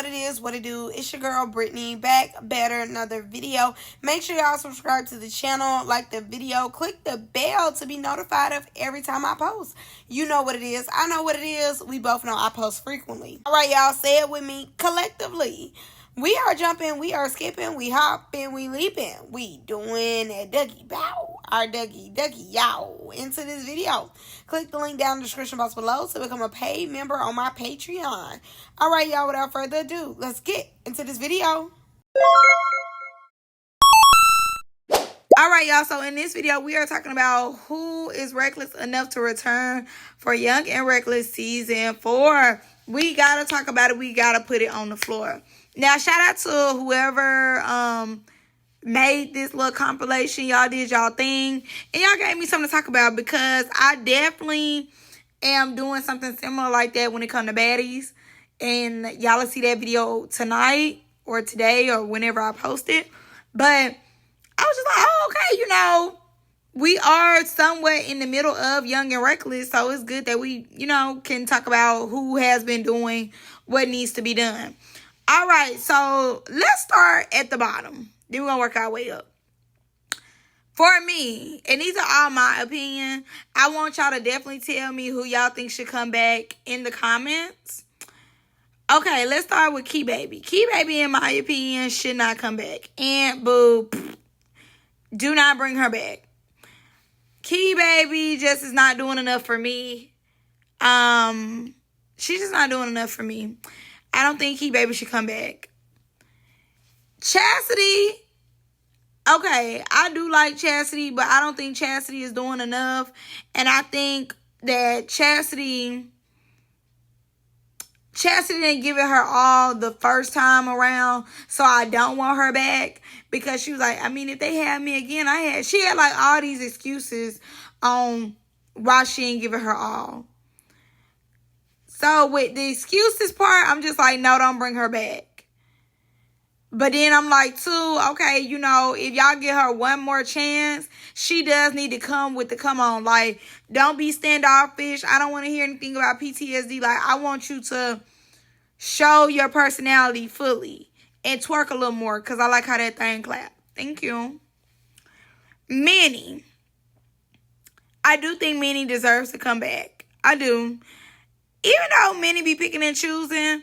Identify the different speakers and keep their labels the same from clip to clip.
Speaker 1: what it is, what it do. It's your girl Brittany, back better, another video. Make sure y'all subscribe to the channel, like the video, click the bell to be notified of every time I post. You know what it is, I know what it is. We both know I post frequently. All right, y'all, say it with me collectively. We are jumping, we are skipping, we hopping, we leaping. We doing a Dougie bow, our Dougie yow into this video. Click the link down in the description box below to become a paid member on my Patreon. All right, y'all, without further ado, let's get into this video. All right, y'all, so in this video, we are talking about who is reckless enough to return for Young and Reckless Season 4. We got to talk about it. We got to put it on the floor. Now, shout out to whoever made this little compilation. Y'all did y'all thing. And y'all gave me something to talk about because I definitely am doing something similar like that when it comes to baddies. And y'all will see that video tonight or today or whenever I post it. But I was just like, oh, okay, you know, we are somewhat in the middle of Young and Reckless. So it's good that we, you know, can talk about who has been doing what needs to be done. All right, so let's start at the bottom. Then we're going to work our way up. For me, and these are all my opinion, I want y'all to definitely tell me who y'all think should come back in the comments. Okay, let's start with Key Baby. Key Baby, in my opinion, should not come back. And boo, do not bring her back. Key Baby just is not doing enough for me. She's just not doing enough for me. I don't think Key Baby should come back. Chastity, okay, I do like Chastity, but I don't think Chastity is doing enough. And I think that Chastity didn't give it her all the first time around. So I don't want her back because she was like, I mean, if they had me again, she had like all these excuses on why she didn't give it her all. So with the excuses part, I'm just like, no, don't bring her back. But then I'm like, too, okay, you know, if y'all give her one more chance, she does need to come with the come on. Like, don't be standoffish. I don't want to hear anything about PTSD. Like, I want you to show your personality fully and twerk a little more because I like how that thing clap. Thank you. Minnie. I do think Minnie deserves to come back. I do. Even though Minnie be picking and choosing,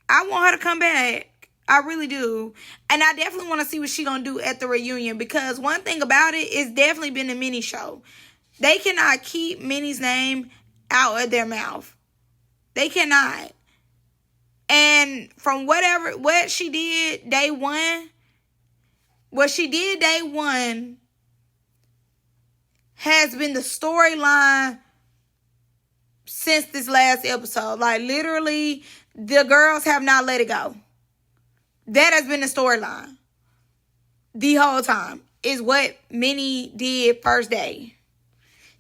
Speaker 1: I want her to come back. I really do. And I definitely want to see what she going to do at the reunion. Because one thing about it, it's definitely been a Minnie show. They cannot keep Minnie's name out of their mouth. They cannot. And from what she did day one, has been the storyline since this last episode. Like, literally, the girls have not let it go. That has been the storyline the whole time, is what Minnie did first day.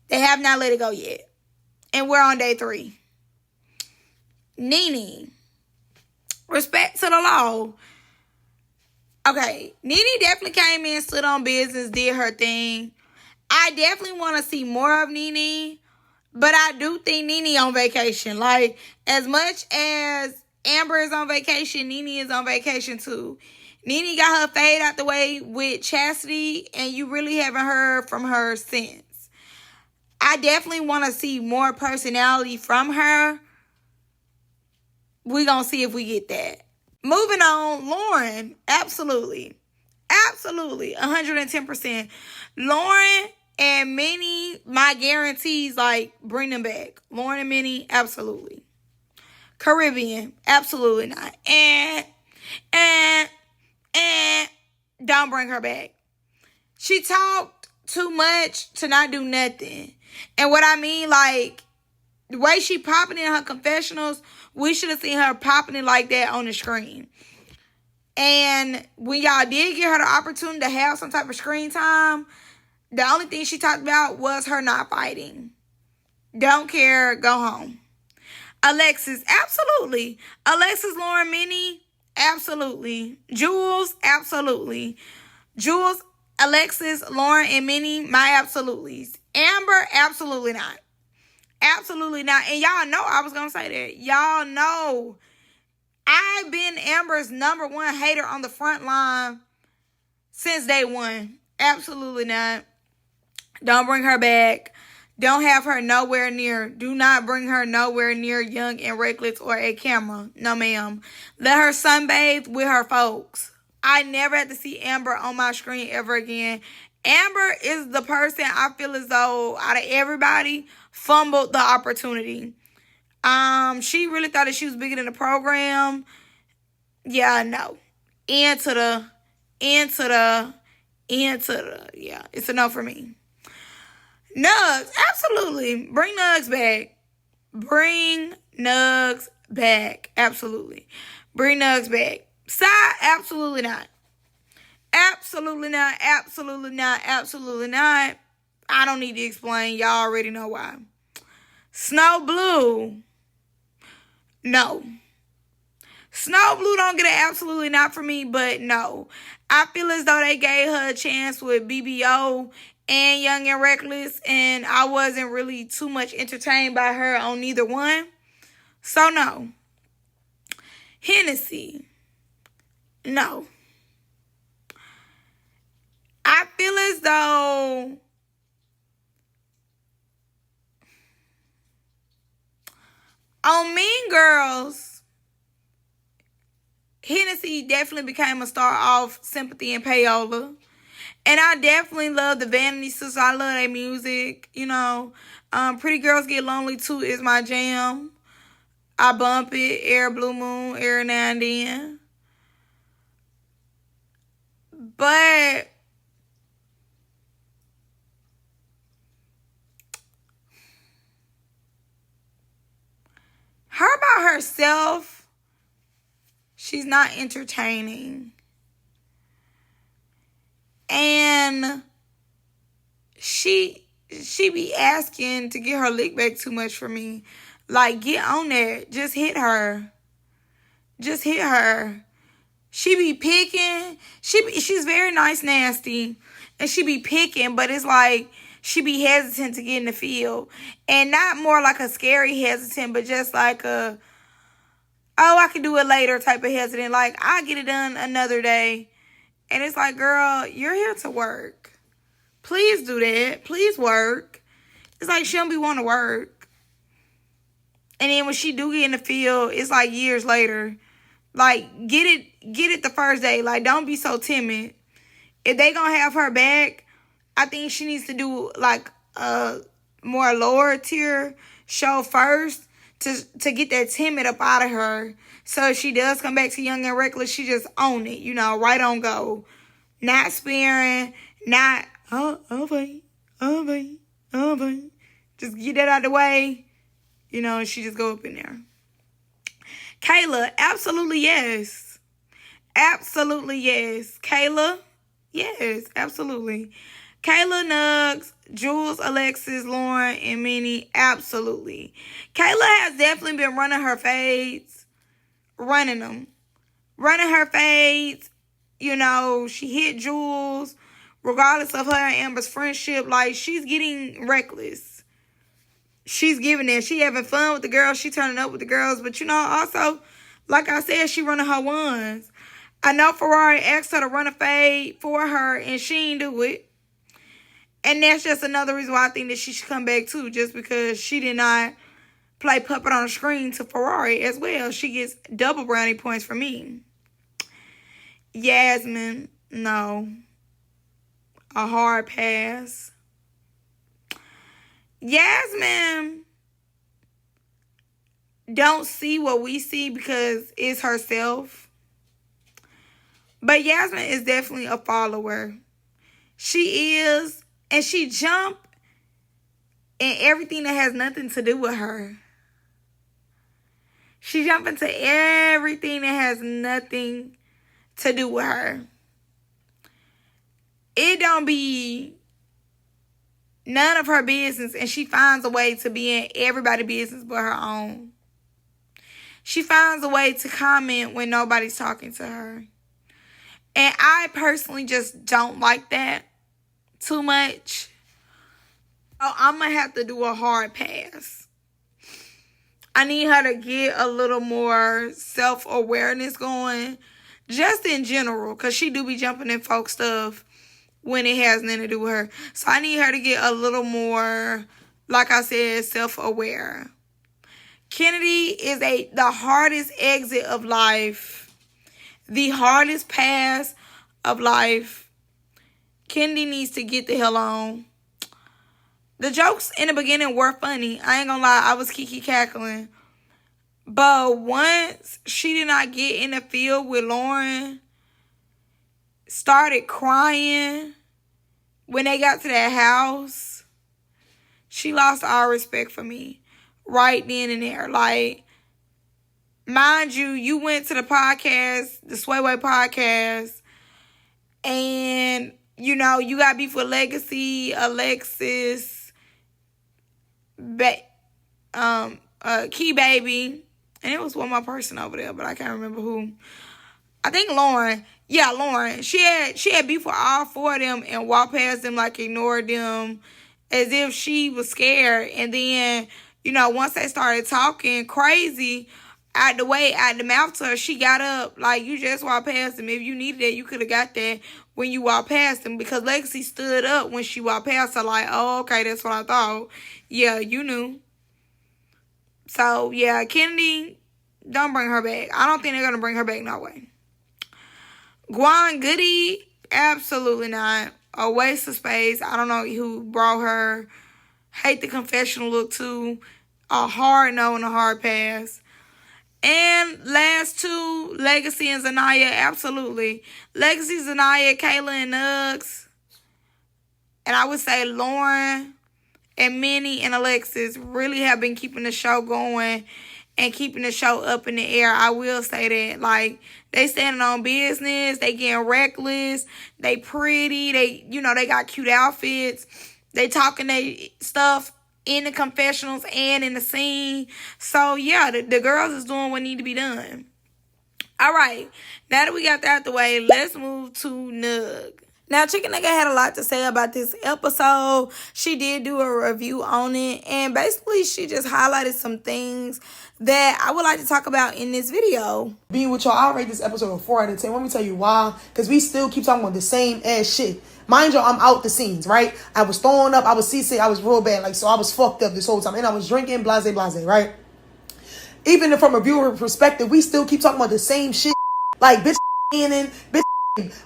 Speaker 1: They have not let it go yet. And we're on day 3. Nene. Respect to the law. Okay, Nene definitely came in, stood on business, did her thing. I definitely want to see more of Nene. But I do think Nene on vacation. Like, as much as Amber is on vacation, Nene is on vacation too. Nene got her fade out the way with Chastity, and you really haven't heard from her since. I definitely want to see more personality from her. We're going to see if we get that. Moving on, Lauren. Absolutely. Absolutely. 110%. Lauren and Minnie, my guarantees, like, bring them back. Lauren and Minnie, absolutely. Caribbean, absolutely not. And don't bring her back. She talked too much to not do nothing. And what I mean, like, the way she popping in her confessionals, we should have seen her popping it like that on the screen. And when y'all did give her the opportunity to have some type of screen time, the only thing she talked about was her not fighting. Don't care, go home. Alexis, absolutely. Alexis, Lauren, Minnie, absolutely. Jules, absolutely. Jules, Alexis, Lauren, and Minnie, my absolutelys. Amber, absolutely not. Absolutely not. And y'all know I was going to say that. Y'all know I I've been Amber's #1 hater on the front line since day one. Absolutely not. Don't bring her back. Don't have her nowhere near. Do not bring her nowhere near Young and Reckless or a camera. No, ma'am. Let her sunbathe with her folks. I never had to see Amber on my screen ever again. Amber is the person I feel as though out of everybody fumbled the opportunity. She really thought that she was bigger than the program. Yeah, no. Into the, yeah, it's a no for me. Nugs, absolutely. Bring Nugs back. Bring Nugs back. Absolutely. Bring Nugs back. Side, absolutely not. Absolutely not. Absolutely not. Absolutely not. I don't need to explain. Y'all already know why. Snow Blue. No. Snow Blue don't get an absolutely not for me, but no. I feel as though they gave her a chance with BBO and Young and Reckless, and I wasn't really too much entertained by her on neither one. So, no. Hennessy. No. I feel as though on Mean Girls, Hennessy definitely became a star off Sympathy and Payola. And I definitely love the Vanity Sisters. I love their music, you know. Pretty Girls Get Lonely too is my jam. I bump it every blue moon, every now and then. But her by herself, she's not entertaining. And she be asking to get her lick back too much for me. Like, get on there. Just hit her. Just hit her. She be picking. She's very nice, nasty. And she be picking, but it's like she be hesitant to get in the field. And not more like a scary hesitant, but just like a, oh, I can do it later type of hesitant. Like, I'll get it done another day. And it's like, girl, you're here to work. Please do that. Please work. It's like she don't be wanting to work. And then when she do get in the field, it's like years later. Like, get it the first day. Like, don't be so timid. If they gonna have her back, I think she needs to do like a more lower tier show first to get that timid up out of her. So if she does come back to Young and Reckless, she just own it, you know, right on go. Not sparing, not, wait. Just get that out of the way, you know, and she just go up in there. Kayla, absolutely yes. Absolutely yes. Kayla, yes, absolutely. Kayla, Nuggs, Jules, Alexis, Lauren, and Minnie, absolutely. Kayla has definitely been running her fades. Running them. Running her fades. You know, she hit Jules. Regardless of her and Amber's friendship, like, she's getting reckless. She's giving it. She having fun with the girls. She turning up with the girls. But, you know, also, like I said, she running her ones. I know Ferrari asked her to run a fade for her, and she ain't do it. And that's just another reason why I think that she should come back, too. Just because she did not play puppet on the screen to Ferrari as well. She gets double brownie points for me. Yasmin, no. A hard pass. Yasmin don't see what we see because it's herself. But Yasmin is definitely a follower. She is. And she jump in everything that has nothing to do with her. She jump into everything that has nothing to do with her. It don't be none of her business, and she finds a way to be in everybody's business but her own. She finds a way to comment when nobody's talking to her. And I personally just don't like that too much. So I'm going to have to do a hard pass. I need her to get a little more self-awareness going, just in general, because she do be jumping in folk stuff when it has nothing to do with her. So I need her to get a little more, like I said, self-aware. Kennedy is the hardest exit of life, the hardest pass of life. Kennedy needs to get the hell on. The jokes in the beginning were funny. I ain't gonna lie, I was kiki cackling. But once she did not get in the field with Lauren, started crying when they got to that house, she lost all respect for me right then and there. Like, mind you, you went to the podcast, the Swayway podcast, and, you know, you got beef with Legacy, Alexis, Key Baby, and it was one more person over there, but I can't remember who. I think Lauren. Yeah, Lauren. She had beef with all four of them and walked past them, like ignored them as if she was scared. And then, you know, once they started talking crazy out the mouth to her, she got up. Like, you just walked past them. If you needed it, you could have got that when you walked past them, because Legacy stood up when she walked past her like, oh, okay, that's what I thought. Yeah, you knew. So, yeah, Kennedy, don't bring her back. I don't think they're going to bring her back, no way. Guan Goody, absolutely not. A waste of space. I don't know who brought her. Hate the confessional look, too. A hard no and a hard pass. And last two, Legacy and Zanaya, absolutely. Legacy, Zanaya, Kayla, and Nuggs. And I would say Lauren and Minnie and Alexis really have been keeping the show going and keeping the show up in the air. I will say that. Like, they standing on business. They getting reckless. They pretty. They, you know, they got cute outfits. They talking they stuff in the confessionals and in the scene. So, yeah, the girls is doing what need to be done. All right. Now that we got that out the way, let's move to Nugg. Now, Chicken Nugget had a lot to say about this episode. She did do a review on it. And basically, she just highlighted some things that I would like to talk about in this video.
Speaker 2: Being with y'all, I'll rate this episode a 4 out of 10. Let me tell you why. Because we still keep talking about the same ass shit. Mind you, I'm out the scenes, right? I was throwing up. I was seasick. I was real bad. Like, so I was fucked up this whole time. And I was drinking, blase, right? Even from a viewer perspective, we still keep talking about the same shit. Like, bitch in, bitch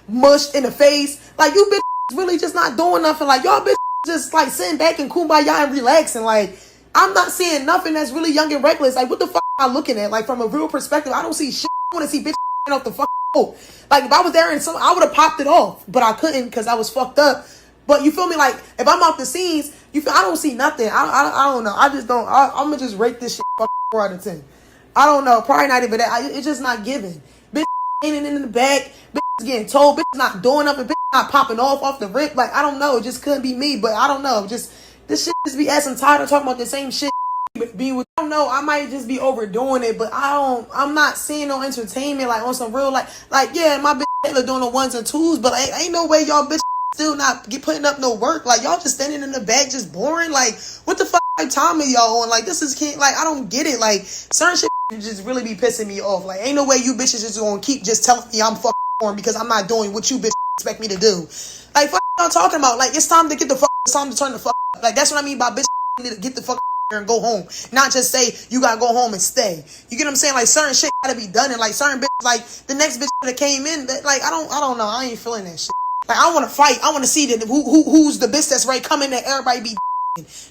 Speaker 2: mushed in the face. Like, you bitch really just not doing nothing. Like, y'all bitch just, like, sitting back and kumbaya and relaxing. Like, I'm not seeing nothing that's really young and reckless. Like, what the fuck am I looking at? Like, from a real perspective, I don't see shit. I want to see bitch off the fuck. Like, if I was there and I would have popped it off. But I couldn't because I was fucked up. But you feel me? Like, if I'm off the scenes, I don't see nothing. I don't know. I just don't. I'm going to just rate this shit 4 out of 10. I don't know. Probably not even that. It's just not giving. Bitch in the back. Bitch getting told. Bitch not doing nothing. Bitch not popping off the rip. Like, I don't know. It just couldn't be me. But I don't know. Just, this shit just be ass and tired of talking about the same shit. Being with, I don't know. I might just be overdoing it. But I'm not seeing no entertainment. Like, on some real, like yeah, my bitch Taylor doing the ones and twos. But ain't no way y'all bitch still not putting up no work. Like, y'all just standing in the back just boring. Like, what the fuck time are y'all on? Like, this is like, I don't get it. Like, certain shit just really be pissing me off. Like, ain't no way you bitches just gonna keep just telling me I'm fucking boring because I'm not doing what you bitches expect me to do. Like, fuck y'all talking about? Like, it's time to get the fuck, it's time to turn the fuck up. Like, that's what I mean by bitch need to get the fuck and go home. Not just say you gotta go home and stay. You get what I'm saying? Like, certain shit gotta be done. And like, certain bitch, like the next bitch that came in, like, I don't know. I ain't feeling that shit. Like, I want to fight. I want to see that who's the bitch that's right coming that everybody be.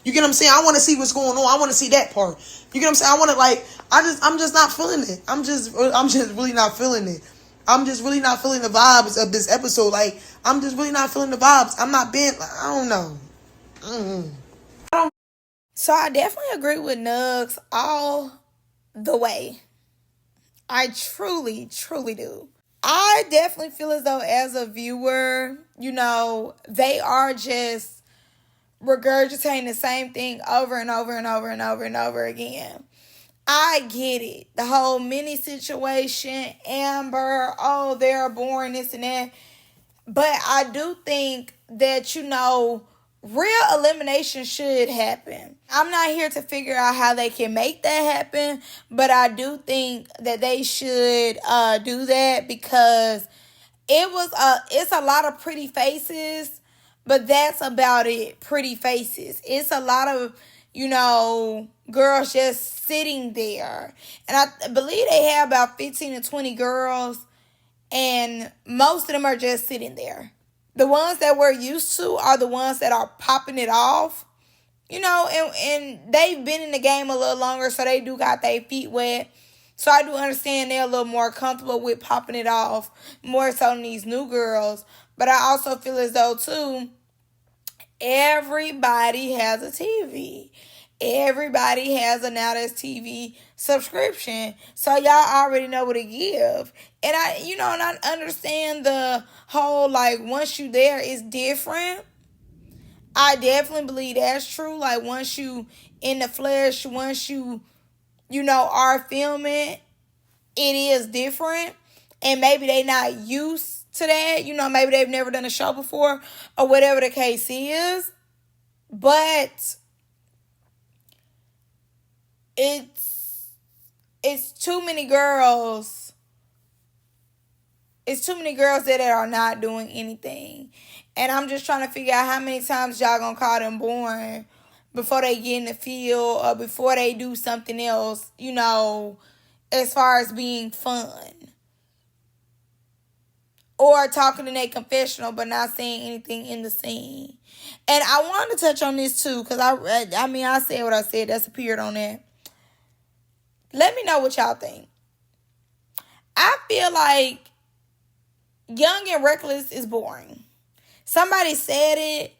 Speaker 2: You get what I'm saying? I want to see what's going on. I want to see that part. You get what I'm saying? I want to, like, I'm just not feeling it. I'm just really not feeling it. I'm just really not feeling the vibes of this episode. Like, I'm just really not feeling the vibes. I'm not being, I don't know.
Speaker 1: So I definitely agree with Nuggs all the way. I truly, truly do. I definitely feel as though as a viewer, you know, they are just regurgitating the same thing over and over and over and over and over again. I get it. The whole mini situation, Amber, oh, they're boring, this and that. But I do think that, you know, real elimination should happen. I'm not here to figure out how they can make that happen, but I do think that they should do that, because it's a lot of pretty faces, but that's about it. Pretty faces. It's a lot of, girls just sitting there. And I believe they have about 15 to 20 girls, and most of them are just sitting there. The ones that we're used to are the ones that are popping it off, and they've been in the game a little longer, so they do got their feet wet. So I do understand they're a little more comfortable with popping it off, more so than these new girls. But I also feel as though, too, everybody has a TV. Everybody has a Now That's TV subscription. So y'all already know what to give. And I understand the whole, once you there, it's different. I definitely believe that's true. Once you in the flesh, once you are filming, it is different. And maybe they not used to that. Maybe they've never done a show before, or whatever the case is. But it's too many girls. It's too many girls that are not doing anything. And I'm just trying to figure out how many times y'all gonna call them boring before they get in the field, or before they do something else, as far as being fun. Or talking in a confessional but not saying anything in the scene. And I wanted to touch on this too, because I said what I said. That's appeared on there. Let me know what y'all think. I feel like Young and Reckless is boring. Somebody said it,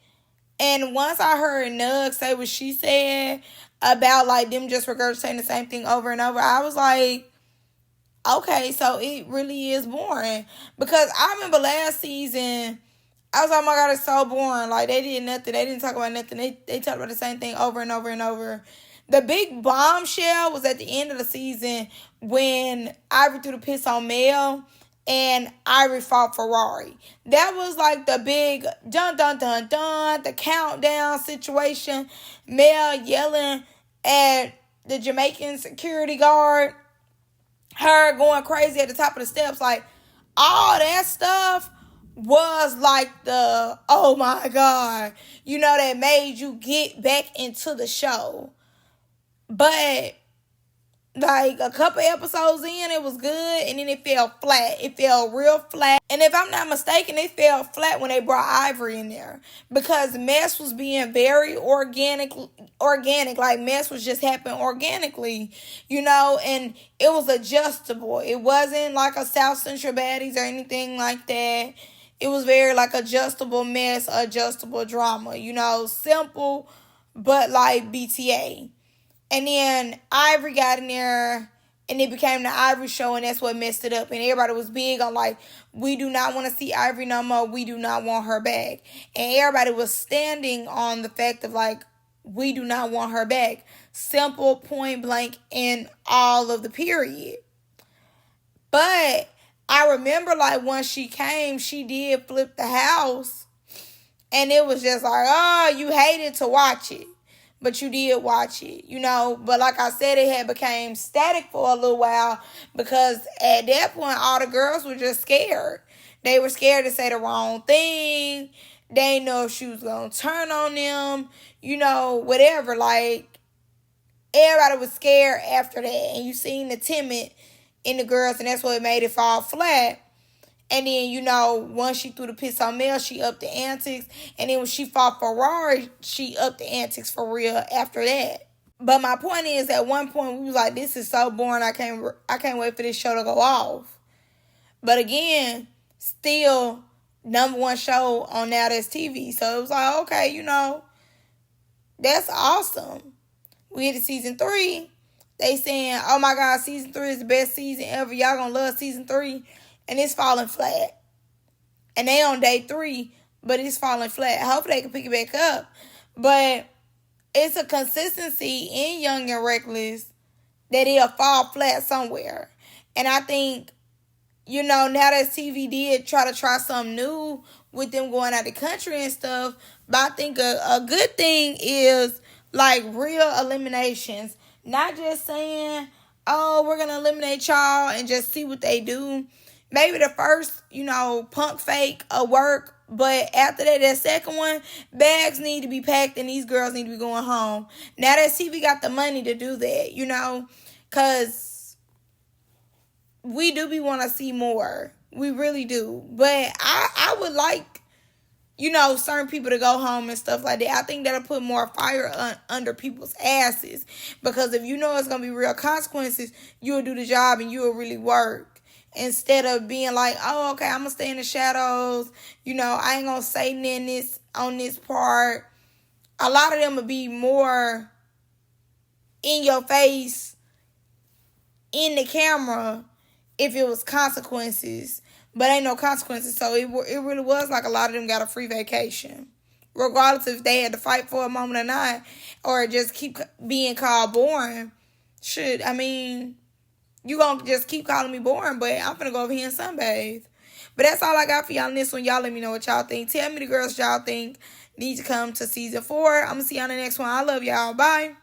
Speaker 1: and once I heard Nugg say what she said about them just regurgitating the same thing over and over, I was like, okay, so it really is boring. Because I remember last season, I was like, oh my God, it's so boring. They did nothing. They didn't talk about nothing. They talked about the same thing over and over and over. The big bombshell was at the end of the season when Ivory threw the piss on Mel and Ivory fought Ferrari. That was the big dun dun dun dun, the countdown situation. Mel yelling at the Jamaican security guard. Her going crazy at the top of the steps. All that stuff was the, oh my God, that made you get back into the show. But a couple episodes in, it was good, and then it fell flat. It fell real flat. And if I'm not mistaken, it fell flat when they brought Ivory in there, because mess was being very organic. Mess was just happening organically, and it was adjustable. It wasn't like a South Central Baddies or anything like that. It was very adjustable mess, adjustable drama, simple, but BTA. And then Ivory got in there, and it became the Ivory show, and that's what messed it up. And everybody was big on we do not want to see Ivory no more. We do not want her back. And everybody was standing on the fact of we do not want her back. Simple, point blank, in all of the period. But I remember once she came, she did flip the house, and it was just oh, you hated to watch it. But you did watch it, But like I said, it had became static for a little while, because at that point, all the girls were just scared. They were scared to say the wrong thing. They didn't know if she was going to turn on them, whatever. Everybody was scared after that. And you seen the timid in the girls, and that's what made it fall flat. And then, once she threw the piss on Mel, she upped the antics. And then when she fought Ferrari, she upped the antics for real after that. But my point is, at one point, we was like, this is so boring. I can't wait for this show to go off. But again, still #1 show on Now That's TV. So it was okay, that's awesome. We hit to season 3. They saying, oh my God, season 3 is the best season ever. Y'all gonna love season 3. And it's falling flat. And they on day 3, but it's falling flat. Hopefully they can pick it back up. But it's a consistency in Young and Reckless that it'll fall flat somewhere. And I think you know, now that TV did try something new with them going out the country and stuff, but I think a good thing is like real eliminations. Not just saying, oh, we're going to eliminate y'all and just see what they do. Maybe the first, you know, punk fake will work. But after that second one, bags need to be packed and these girls need to be going home. Now that TV got the money to do that, you know. Because we do be want to see more. We really do. But I would like, you know, certain people to go home and stuff like that. I think that'll put more fire under people's asses. Because if you know it's going to be real consequences, you'll do the job and you'll really work. Instead of being like, oh, okay, I'm going to stay in the shadows. You know, I ain't going to say nothing on this part. A lot of them would be more in your face, in the camera, if it was consequences. But ain't no consequences. So it really was like a lot of them got a free vacation. Regardless if they had to fight for a moment or not. Or just keep being called boring. Shit, I mean, you gonna just keep calling me boring, but I'm finna go over here and sunbathe. But that's all I got for y'all in this one. Y'all let me know what y'all think. Tell me the girls y'all think need to come to season 4. I'm gonna see y'all in the next one. I love y'all. Bye.